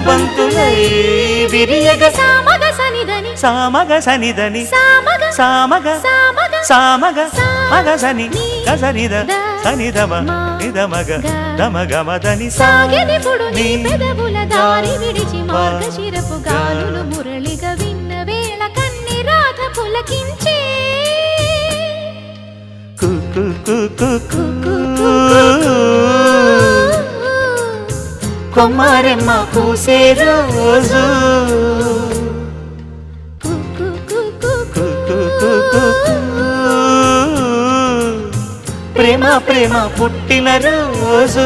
బంతులై విరియగ సామగ సనిదని సామగ సనిదని సామగ సామగ సామగ సామగ మగ సని గసనిద సనిదమ నిదమగ దమగమదని సాగెనిపుడు నీ పెదవుల దారి విడిచి మార్గశిరపు గాలులు మురళిగా విన్న వేళ కన్ని రాధ పులకించే కు కు కు కు కు కొమ్మారెమ్మ పూసే రోజు ప్రేమ ప్రేమ పుట్టిన రోజు